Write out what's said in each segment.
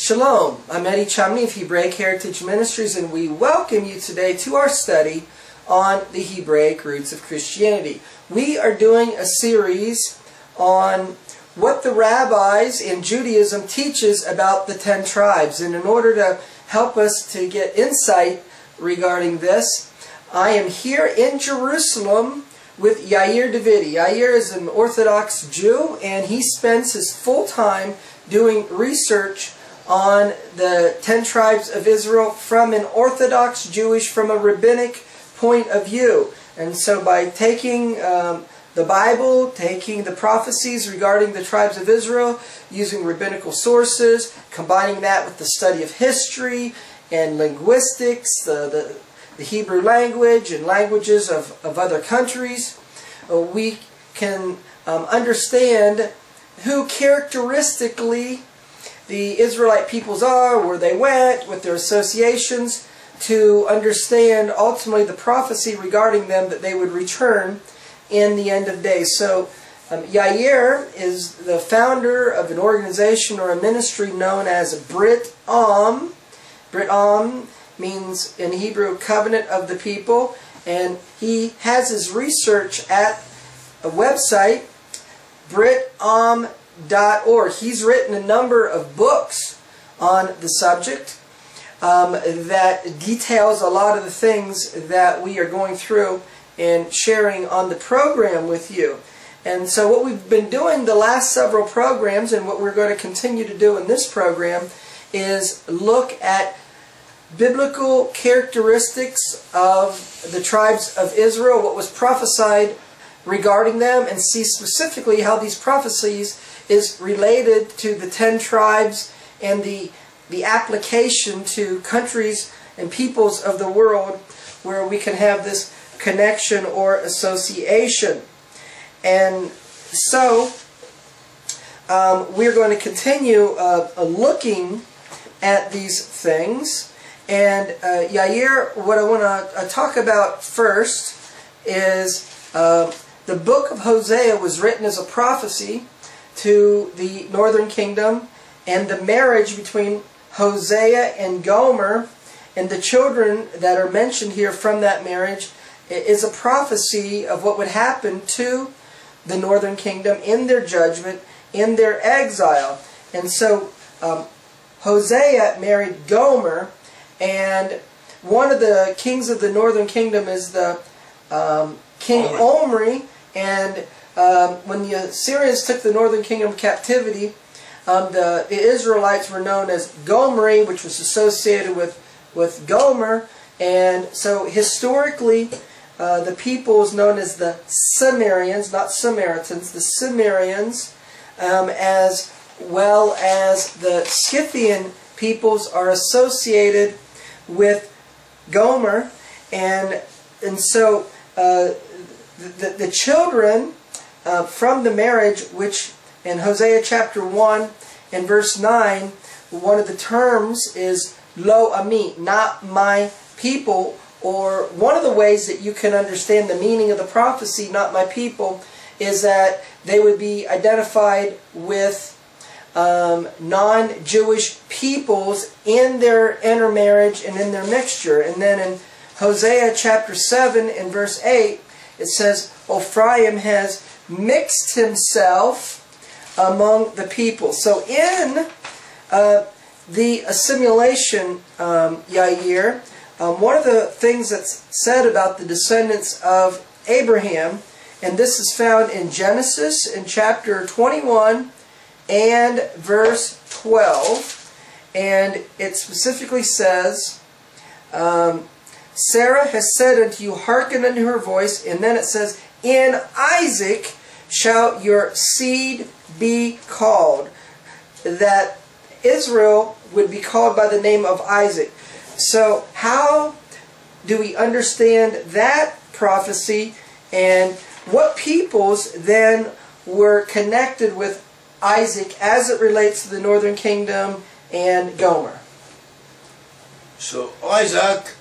Shalom, I'm Eddie Chumney of Hebraic Heritage Ministries, and we welcome you today to our study on the Hebraic roots of Christianity. We are doing a series on what the rabbis in Judaism teaches about the 10 tribes, and in order to help us to get insight regarding this, I am here in Jerusalem with Yair Davidi. Yair is an Orthodox Jew, and he spends his full time doing research on the 10 tribes of Israel from an Orthodox Jewish, from a rabbinic point of view. And so by taking the Bible, taking the prophecies regarding the tribes of Israel, using rabbinical sources, combining that with the study of history and linguistics, the Hebrew language and languages of other countries, we can understand who characteristically the Israelite peoples are, where they went, with their associations, to understand ultimately the prophecy regarding them that they would return in the end of days. So Yair is the founder of an organization or a ministry known as Brit Am. Brit Am means in Hebrew covenant of the people, and he has his research at a website, britam.org. He's written a number of books on the subject that details a lot of the things that we are going through and sharing on the program with you. And so what we've been doing the last several programs, and what we're going to continue to do in this program, is look at biblical characteristics of the tribes of Israel, what was prophesied regarding them, and see specifically how these prophecies is related to the 10 tribes and the application to countries and peoples of the world where we can have this connection or association. And so we're going to continue looking at these things. And Yair, what I want to talk about first is the book of Hosea was written as a prophecy to the northern kingdom, and the marriage between Hosea and Gomer and the children that are mentioned here from that marriage is a prophecy of what would happen to the northern kingdom in their judgment, in their exile. And so Hosea married Gomer, and one of the kings of the northern kingdom is the King Omri. And when the Assyrians took the northern kingdom captivity, the Israelites were known as Gomri, which was associated with Gomer. And so historically, the people is known as the Cimmerians, not Samaritans, the Cimmerians, as well as the Scythian peoples are associated with Gomer. And so the children from the marriage, which in Hosea chapter 1 and verse 9, one of the terms is lo ami, not my people, or one of the ways that you can understand the meaning of the prophecy, not my people, is that they would be identified with non-Jewish peoples in their intermarriage and in their mixture. And then in Hosea chapter 7 and verse 8, it says, Ephraim has mixed himself among the people. So in the assimilation, Yair, one of the things that's said about the descendants of Abraham, and this is found in Genesis in chapter 21 and verse 12, and it specifically says, Sarah has said unto you, hearken unto her voice, and then it says, in Isaac shall your seed be called. That Israel would be called by the name of Isaac. So how do we understand that prophecy, and what peoples then were connected with Isaac as it relates to the northern kingdom and Gomer? So Isaac,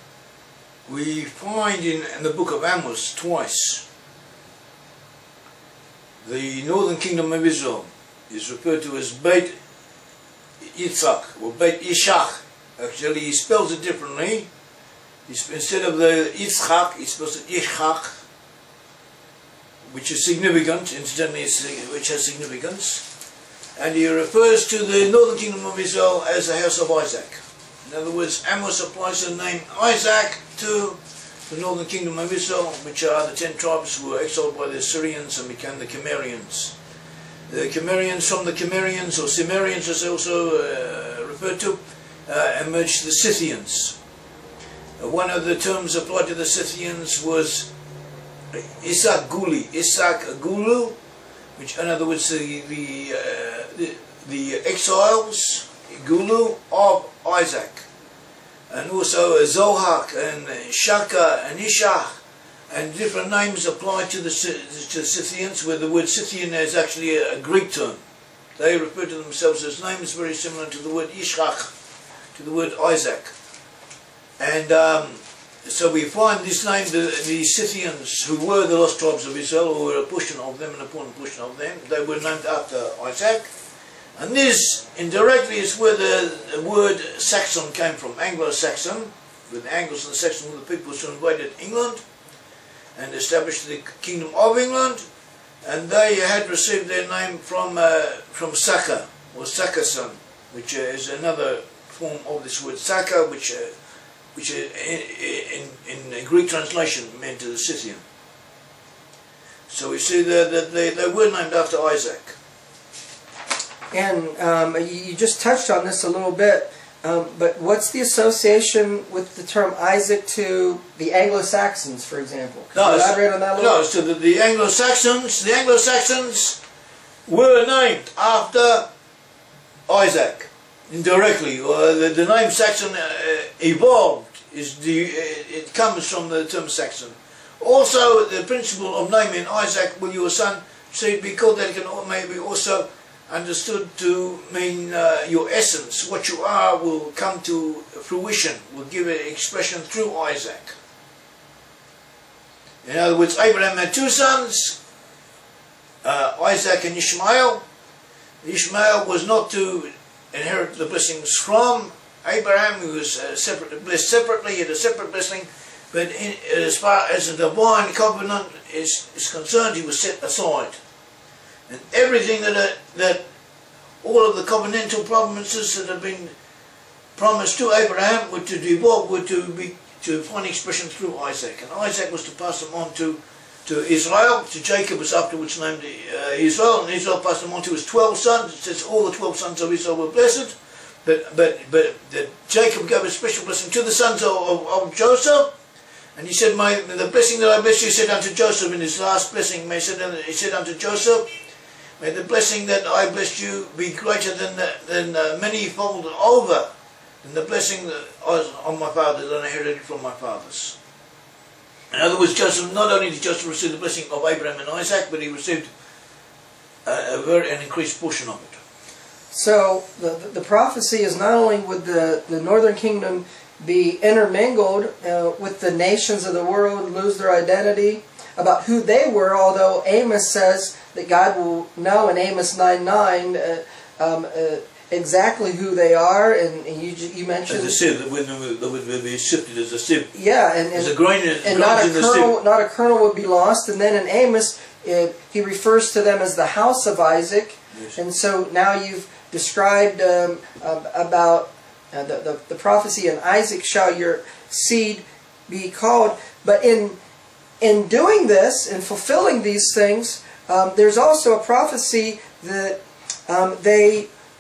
we find in the book of Amos twice. The northern kingdom of Israel is referred to as Beit Yitzhak, or Beit Yishach. Actually, he spells it differently. Instead of the Yitzchak, he spells it Yishchak, which is significant, incidentally, which has significance. And he refers to the northern kingdom of Israel as the house of Isaac. In other words, Amos applies the name Isaac to the northern kingdom of Israel, which are the 10 tribes who were exiled by the Assyrians and became the Cimmerians. The Cimmerians, from the Cimmerians, or Cimmerians as also referred to, emerged the Scythians. One of the terms applied to the Scythians was Isak Gulu, which in other words the exiles, Gulu of Isaac, and also Zohak and Shaka and Ishach, and different names applied to the Scythians, where the word Scythian is actually a Greek term. They refer to themselves as names very similar to the word Ishach, to the word Isaac. And so we find this name, the Scythians, who were the lost tribes of Israel, or were a portion of them, an important portion of them, they were named after Isaac. And this, indirectly, is where the word Saxon came from, Anglo-Saxon, with the Angles and the Saxons were the peoples who invaded England and established the Kingdom of England, and they had received their name from Saka, or Sakason, which is another form of this word Saka, which in Greek translation meant the Scythian. So we see that they were named after Isaac. And you just touched on this a little bit, but what's the association with the term Isaac to the Anglo-Saxons, for example? Could you elaborate on that a little bit? No, so the Anglo-Saxons were named after Isaac, indirectly. The name Saxon evolved. It comes from the term Saxon. Also, the principle of naming Isaac, will your son say, because that can maybe also understood to mean your essence, what you are will come to fruition, will give an expression through Isaac. In other words, Abraham had 2 sons, Isaac and Ishmael. Ishmael was not to inherit the blessings from Abraham, who was blessed separately, he had a separate blessing, but as far as the divine covenant is concerned, he was set aside. And everything that all of the covenantal promises that have been promised to Abraham were to devolve, were to find expression through Isaac. And Isaac was to pass them on to Israel. To Jacob was afterwards named Israel, and Israel passed them on to his 12 sons. It says all the 12 sons of Israel were blessed. But Jacob gave a special blessing to the sons of Joseph, and he said, the blessing that I bless you, he said unto Joseph in his last blessing, he said unto Joseph, may the blessing that I blessed you be greater than many-fold over than the blessing that on my father that I inherited from my fathers. In other words, Joseph, not only did Joseph receive the blessing of Abraham and Isaac, but he received an increased portion of it. So the prophecy is not only would the northern kingdom be intermingled with the nations of the world, lose their identity about who they were, although Amos says that God will know in Amos 9:9 exactly who they are, and you mentioned as a sieve that would be sifted as a sieve. Yeah, and not a kernel would be lost. And then in Amos, he refers to them as the house of Isaac. Yes. And so now you've described about the prophecy, and Isaac shall your seed be called. But in doing this, in fulfilling these things, there's also a prophecy that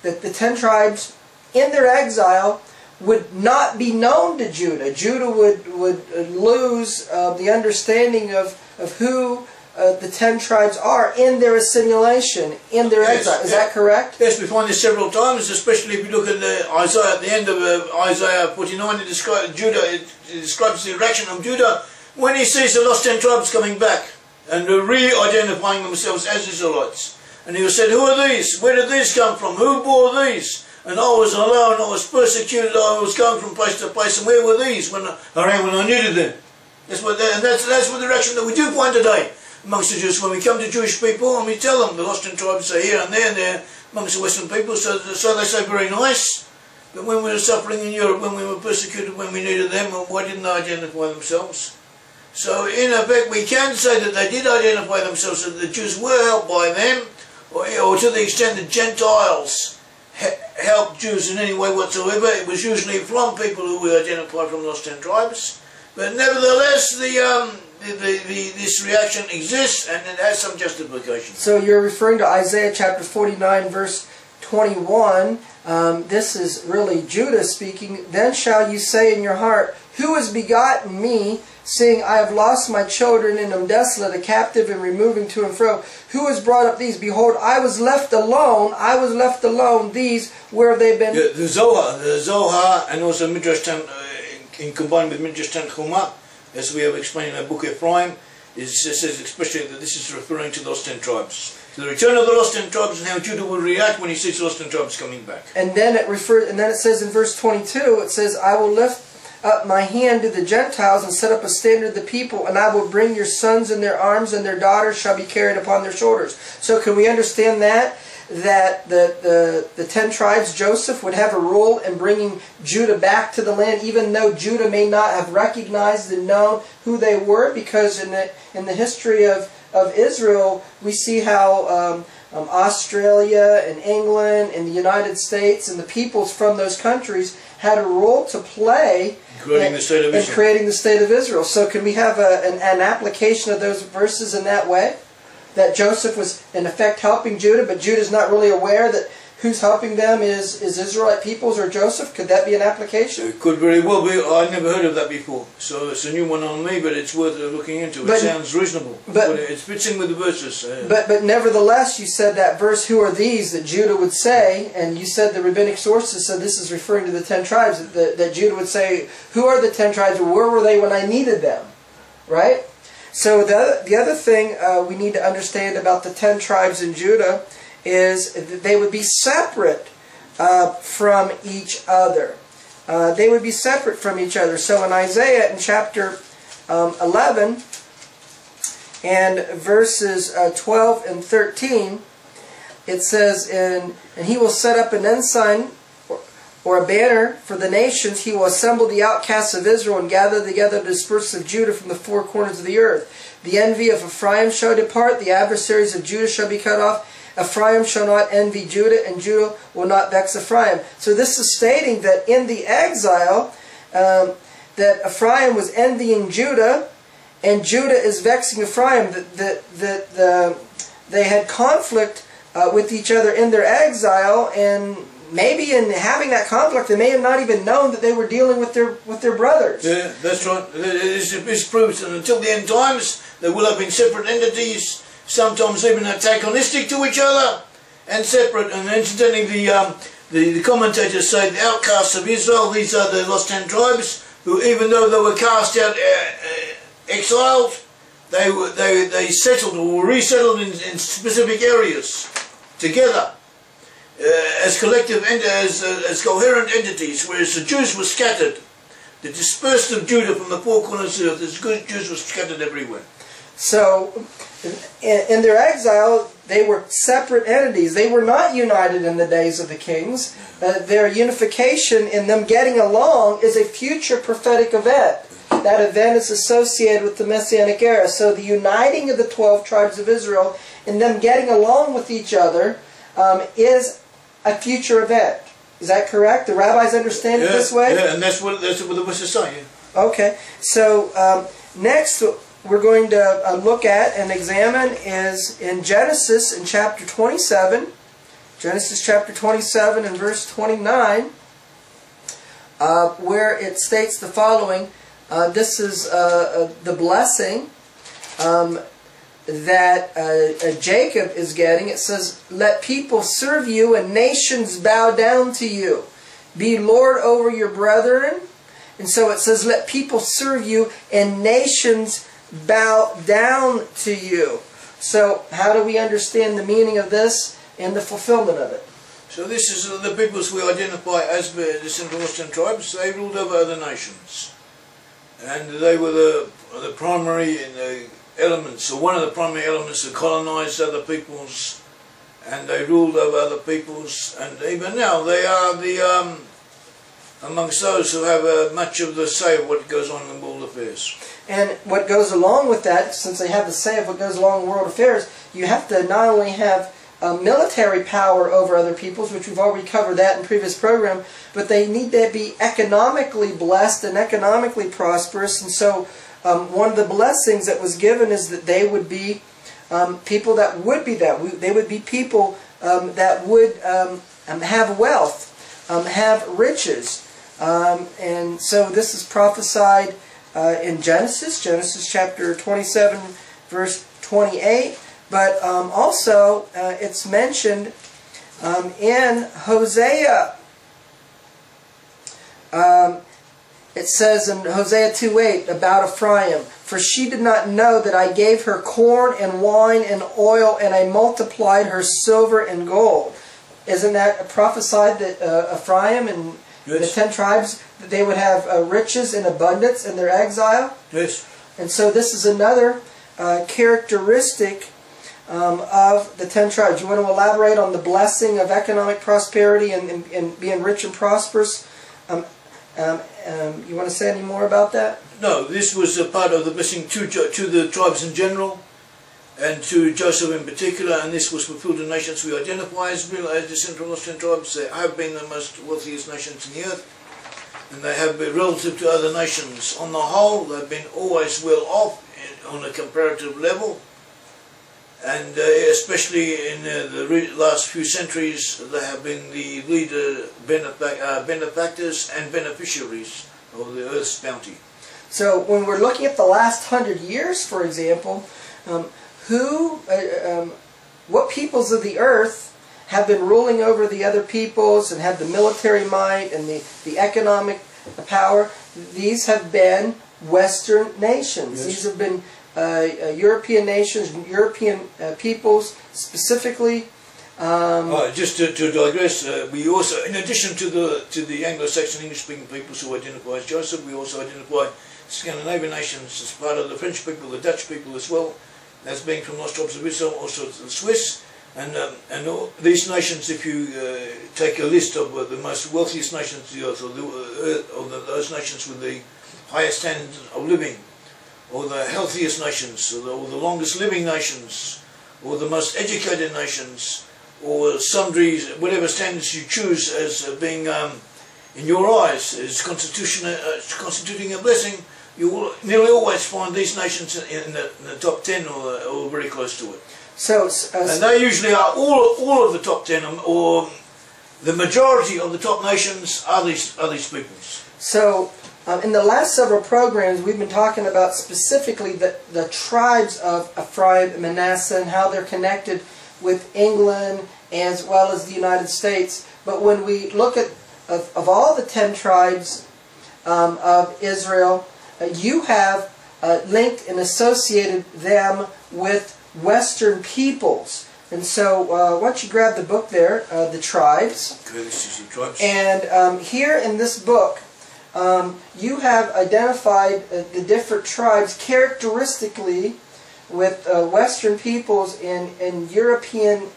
that the 10 tribes in their exile would not be known to Judah. Judah would lose the understanding of who the 10 tribes are in their assimilation, in their exile. Is that correct? Yes, we find this several times, especially if you look at Isaiah, at the end of Isaiah 49, it describes the reaction of Judah when he sees the lost 10 tribes coming back and re-identifying themselves as Israelites. And he said, who are these? Where did these come from? Who bore these? And I was alone, I was persecuted, I was going from place to place, and where were these when I needed them? That's what the direction that we do find today amongst the Jews. When we come to Jewish people and we tell them the lost 10 tribes are here and there, amongst the Western people, so they say very nice. But when we were suffering in Europe, when we were persecuted, when we needed them, why didn't they identify themselves? So in effect we can say that they did identify themselves, that the Jews were helped by them, or to the extent that Gentiles helped Jews in any way whatsoever. It was usually from people who were identified from those 10 tribes. But nevertheless, this reaction exists, and it has some justification. So you're referring to Isaiah chapter 49, verse 21. This is really Judah speaking. Then shall you say in your heart, who has begotten me, seeing I have lost my children and am desolate, a captive and removing to and fro? Who has brought up these? Behold, I was left alone. I was left alone. These, where have they been? The Zohar, and also Midrash combined with Midrash Tanchuma, as we have explained in our book Ephraim, it says especially that this is referring to those 10 tribes. So the return of the lost 10 tribes and how Judah will react when he sees the lost 10 tribes coming back. And then it says in verse 22, it says, I will lift up my hand to the Gentiles and set up a standard of the people, and I will bring your sons in their arms, and their daughters shall be carried upon their shoulders. So can we understand that the 10 tribes, Joseph would have a role in bringing Judah back to the land, even though Judah may not have recognized and known who they were, because in the history of Israel, we see how Australia and England and the United States and the peoples from those countries had a role to play creating the state of Israel. Creating the state of Israel. So can we have an application of those verses in that way? That Joseph was in effect helping Judah, but Judah's not really aware that who's helping them is Israelite peoples or Joseph? Could that be an application? It could very well be. I've never heard of that before, so it's a new one on me, but it's worth looking into. It sounds reasonable. But it fits in with the verses. But nevertheless, you said that verse, who are these, that Judah would say, and you said the rabbinic sources said this is referring to the 10 tribes, that Judah would say, who are the 10 tribes, or where were they when I needed them? Right? So the other thing we need to understand about the 10 tribes in Judah is that they would be separate from each other. They would be separate from each other. So in Isaiah in chapter 11 and verses 12 and 13, it says, and he will set up an ensign or a banner for the nations. He will assemble the outcasts of Israel and gather together the dispersed of Judah from the four corners of the earth. The envy of Ephraim shall depart, the adversaries of Judah shall be cut off. Ephraim shall not envy Judah, and Judah will not vex Ephraim. So this is stating that in the exile, that Ephraim was envying Judah, and Judah is vexing Ephraim. That they had conflict with each other in their exile, and maybe in having that conflict, they may have not even known that they were dealing with their brothers. Yeah, that's right. This proves that until the end times, there will have been separate entities, sometimes even antagonistic to each other, and separate. And incidentally, the commentators say the outcasts of Israel, these are the lost 10 tribes, who even though they were cast out, exiled, they settled or were resettled in specific areas together. As collective, as coherent entities, whereas the Jews were scattered. The dispersed of Judah from the four corners of the earth, the Jews were scattered everywhere. So, in their exile, they were separate entities. They were not united in the days of the kings. Their unification in them getting along is a future prophetic event. That event is associated with the Messianic era. So the uniting of the 12 tribes of Israel and them getting along with each other is a future event. Is that correct? The rabbis understand it this way? Yeah, and that's what the verses say. Yeah. Okay. So next we're going to look at and examine is in Genesis in chapter 27. Genesis chapter 27 and verse 29, where it states the following. This is the blessing that Jacob is getting. It says, let people serve you and nations bow down to you. Be Lord over your brethren. And so it says, let people serve you and nations bow down to you. So how do we understand the meaning of this and the fulfillment of it? So this is the peoples we identify as the Central Western tribes. They ruled over other nations. And they were the primary elements, or one of the primary elements that colonized other peoples and they ruled over other peoples, and even now they are the amongst those who have much of the say of what goes on in world affairs. And what goes along with that, since they have the say of what goes along in world affairs, you have to not only have military power over other peoples, which we've already covered that in previous program, but they need to be economically blessed and economically prosperous. And so one of the blessings that was given is that they would be people that would be that. They would be people that would have wealth, have riches. And so this is prophesied in Genesis chapter 27, verse 28. But also it's mentioned in Hosea. It says in Hosea 2:8 about Ephraim, "For she did not know that I gave her corn and wine and oil, and I multiplied her silver and gold." Isn't that prophesied that Ephraim and the 10 tribes, that they would have riches in abundance in their exile? Yes. And so this is another characteristic of the 10 tribes. You want to elaborate on the blessing of economic prosperity and being rich and prosperous? You want to say any more about that? No, this was a part of the blessing to the tribes in general, and to Joseph in particular, and this was fulfilled in nations we identify as descended from those 10 tribes. They have been the most wealthiest nations in the earth, and they have been relative to other nations. On the whole, they've been always well off on a comparative level, and especially in the last few centuries, they have been the leader benefactors and beneficiaries of the earth's bounty. So when we're looking at the last 100 years, for example, what peoples of the earth have been ruling over the other peoples and have the military might and the economic power? These have been Western nations. Yes. These have been European nations, European peoples specifically. Just to digress, we also, in addition to the Anglo-Saxon English-speaking peoples who identify as Joseph, we also identify Scandinavian nations as part of the French people, the Dutch people as well, as being from lost tribes of Israel, also the Swiss, and all these nations. If you take a list of the most wealthiest nations of the earth, or those nations with the highest standards of living, or the healthiest nations, or the longest living nations, or the most educated nations, or sundry, whatever standards you choose as being, in your eyes, as constituting a blessing, you will nearly always find these nations in the top 10 or very close to it. So, and they usually are all of the top 10, or the majority of the top nations are these peoples. So, in the last several programs, we've been talking about specifically the tribes of Ephraim and Manasseh and how they're connected with England as well as the United States. But when we look at of all the 10 tribes of Israel, you have linked and associated them with Western peoples. And so, why don't you grab the book there, The Tribes. Okay, this is the tribes. And here in this book, you have identified the different tribes characteristically with Western peoples in European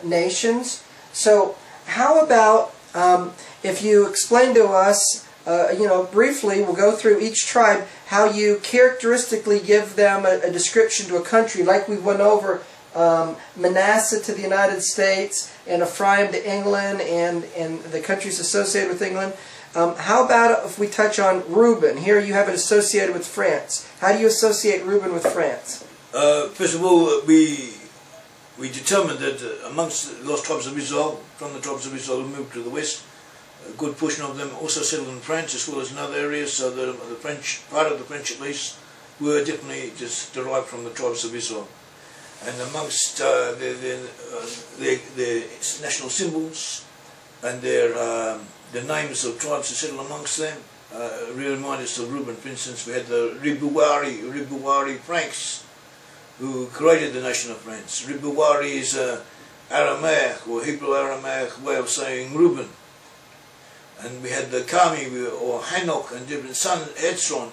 nations. So how about if you explain to us, briefly, we'll go through each tribe, how you characteristically give them a description to a country, like we went over Manasseh to the United States, and Ephraim to England, and the countries associated with England. How about if we touch on Reuben? Here you have it associated with France. How do you associate Reuben with France? First of all, we determined that amongst the lost tribes of Israel, from the tribes of Israel who moved to the west, a good portion of them also settled in France as well as in other areas, so the French, part of the French at least, were definitely just derived from the tribes of Israel. And amongst their national symbols and their the names of tribes that settled amongst them remind us of Reuben. For instance, we had the Ribuari Franks, who created the nation of France. Ribuari is Aramaic or Hebrew Aramaic way of saying Reuben. And we had the Kami or Hanok and different sons, Hetzron,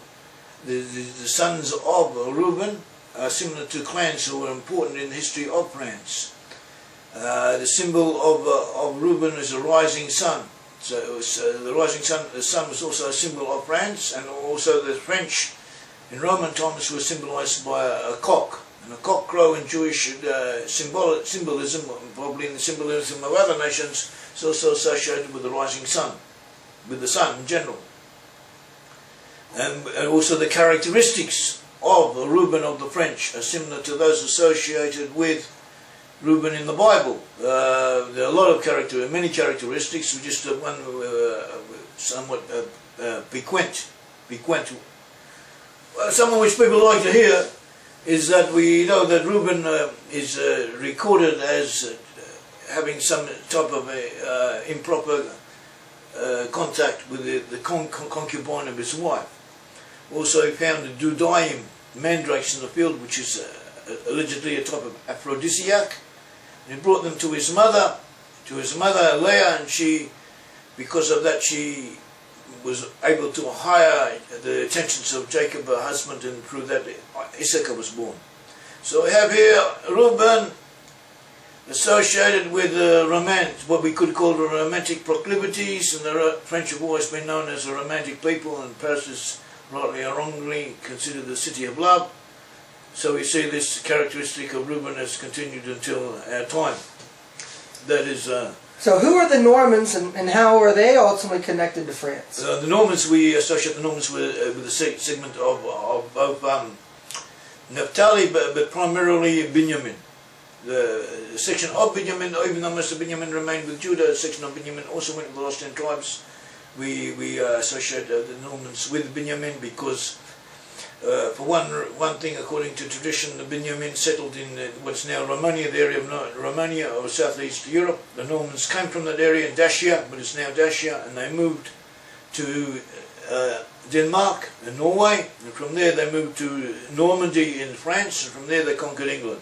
the sons of Reuben, similar to clans who were important in the history of France. The symbol of Reuben is a rising sun. So the rising sun, the sun was also a symbol of France, and also the French in Roman times were symbolized by a cock. And a cock crow in Jewish symbolism, probably in the symbolism of other nations, is also associated with the rising sun, with the sun in general. And also the characteristics of the Reuben of the French are similar to those associated with Reuben in the Bible. There are a lot of many characteristics, just one somewhat piquant. Some of which people like to hear is that we know that Reuben is recorded as having some type of improper contact with the concubine of his wife. Also he found the dudaim, mandrakes in the field, which is allegedly a type of aphrodisiac. And he brought them to his mother Leah, and she, because of that, she was able to hire the attentions of Jacob, her husband, and through that Issachar was born. So we have here Reuben associated with what we could call the romantic proclivities, and the French have always been known as a romantic people, and Paris is rightly or wrongly considered the city of love. So we see this characteristic of Reuben has continued until our time. That is. So who are the Normans, and how are they ultimately connected to France? The Normans, we associate the Normans with the segment of both Naphtali, but primarily Benjamin. The section of Benjamin, even though most of Benjamin remained with Judah, the section of Benjamin also went with the last 10 tribes. We associate the Normans with Benjamin because, for one thing, according to tradition, the Benjamin settled in what's now Romania, the area of Romania or southeast Europe. The Normans came from that area in Dacia, but it's now Dacia, and they moved to Denmark and Norway, and from there they moved to Normandy in France, and from there they conquered England.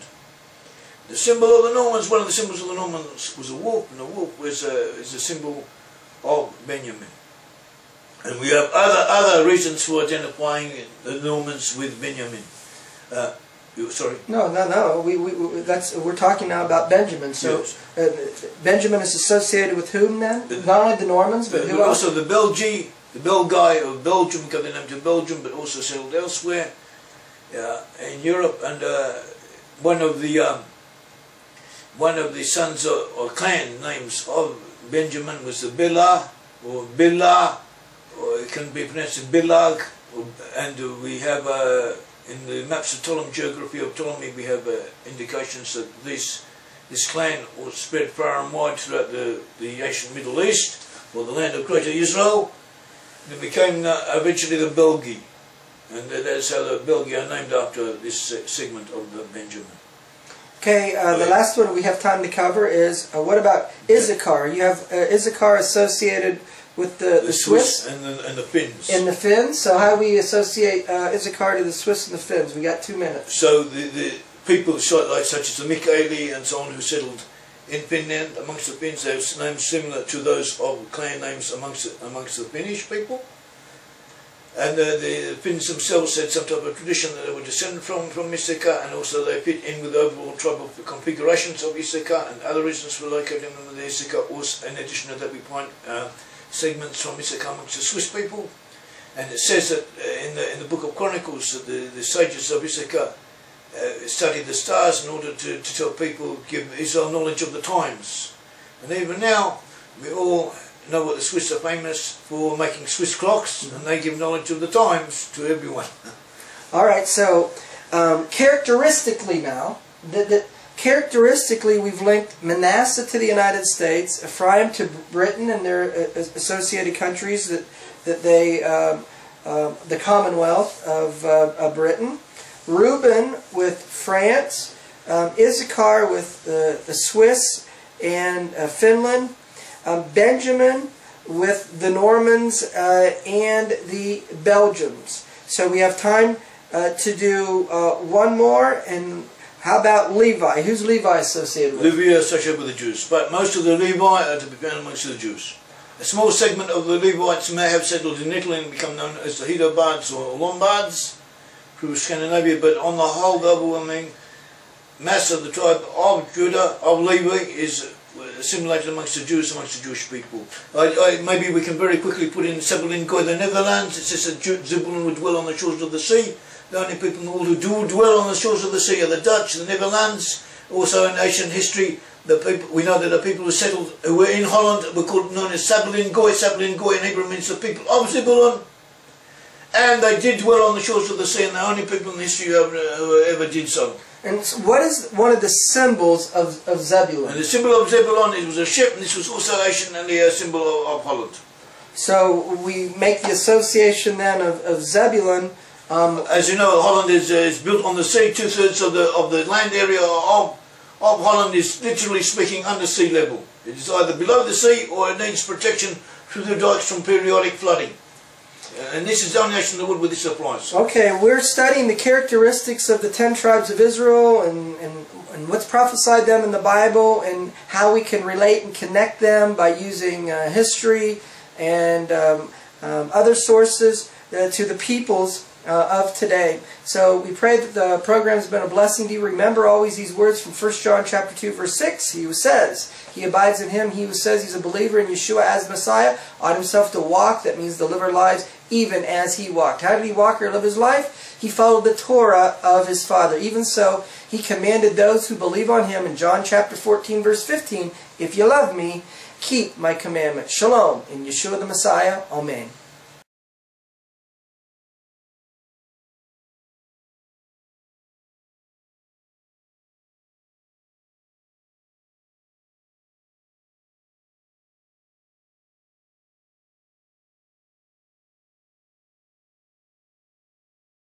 The symbol of the Normans, one of the symbols of the Normans was a wolf, and the wolf is a symbol of Benjamin. And we have other reasons for identifying the Normans with Benjamin. Sorry. No. We're talking now about Benjamin. So yes. Benjamin is associated with whom then? Not only the Normans, but who else? Also the Belgi, the Belgai of Belgium, got the name to Belgium, but also settled elsewhere in Europe. And one of the sons or clan names of Benjamin was the Bela or Billa, or it can be pronounced Bilag, and we have in the maps of Ptolemy, geography of Ptolemy, we have indications that this clan was spread far and wide throughout the ancient Middle East, or the land of Greater Israel. It became eventually the Belgi, and that's how the Belgi are named after this segment of the Benjamin. Okay, the last one we have time to cover is, what about Issachar? You have Issachar associated with the Swiss and the Finns. And the Finns. So how do we associate Issachar to the Swiss and the Finns? We got 2 minutes. So the people such as the Mikaeli and so on who settled in Finland, amongst the Finns, they have names similar to those of clan names amongst the Finnish people. And the Finns themselves had some type of tradition that they were descended from Issachar, and also they fit in with the overall tribal configurations of Issachar, and other reasons for locating them with the Issachar. Also, in addition to that, we find segments from Issachar amongst the Swiss people. And it says that in the book of Chronicles that the sages of Issachar studied the stars in order to tell people, give Israel knowledge of the times. And even now, we all know what the Swiss are famous for, making Swiss clocks, and they give knowledge of the times to everyone. All right, so characteristically now, characteristically we've linked Manasseh to the United States, Ephraim to Britain and their associated countries, that they the Commonwealth of Britain, Reuben with France, Issachar with the Swiss and Finland, Benjamin with the Normans and the Belgians. So we have time to do one more. And how about Levi? Who's Levi associated with? Levi is associated with the Jews, but most of the Levi are to be found amongst the Jews. A small segment of the Levites may have settled in Italy and become known as the Hedobards or Lombards through Scandinavia, but on the whole, the overwhelming mass of the tribe of Judah, of Levi, is assimilated amongst the Jews, amongst the Jewish people. Maybe we can very quickly put in Zebulun Goy, the Netherlands. It says that Zebulun would dwell on the shores of the sea. The only people in the world who do dwell on the shores of the sea are the Dutch, the Netherlands. Also in ancient history, we know that the people who settled, who were in Holland, were known as Zebulun Goy. Zebulun Goy in Hebrew means the people of Zebulun. And they did dwell on the shores of the sea, and the only people in history who ever did so. And what is one of the symbols of Zebulun? And the symbol of Zebulun, it was a ship, and this was also anciently a symbol of Holland. So we make the association then of Zebulun. As you know, Holland is built on the sea. 2/3 of the land area of Holland is, literally speaking, under sea level. It is either below the sea or it needs protection through the dikes from periodic flooding. And this is the only nation in the world where this applies. Okay, we're studying the characteristics of the 10 tribes of Israel and what's prophesied them in the Bible and how we can relate and connect them by using history and other sources to the peoples of today. So we pray that the program has been a blessing to you. Remember always these words from 1 John chapter 2 verse 6. He who says he abides in him, he who says he's a believer in Yeshua as Messiah, ought himself to walk, that means to live our lives, even as he walked. How did he walk or live his life? He followed the Torah of his Father. Even so, he commanded those who believe on him in John chapter 14 verse 15, if you love me, keep my commandments. Shalom in Yeshua the Messiah. Amen.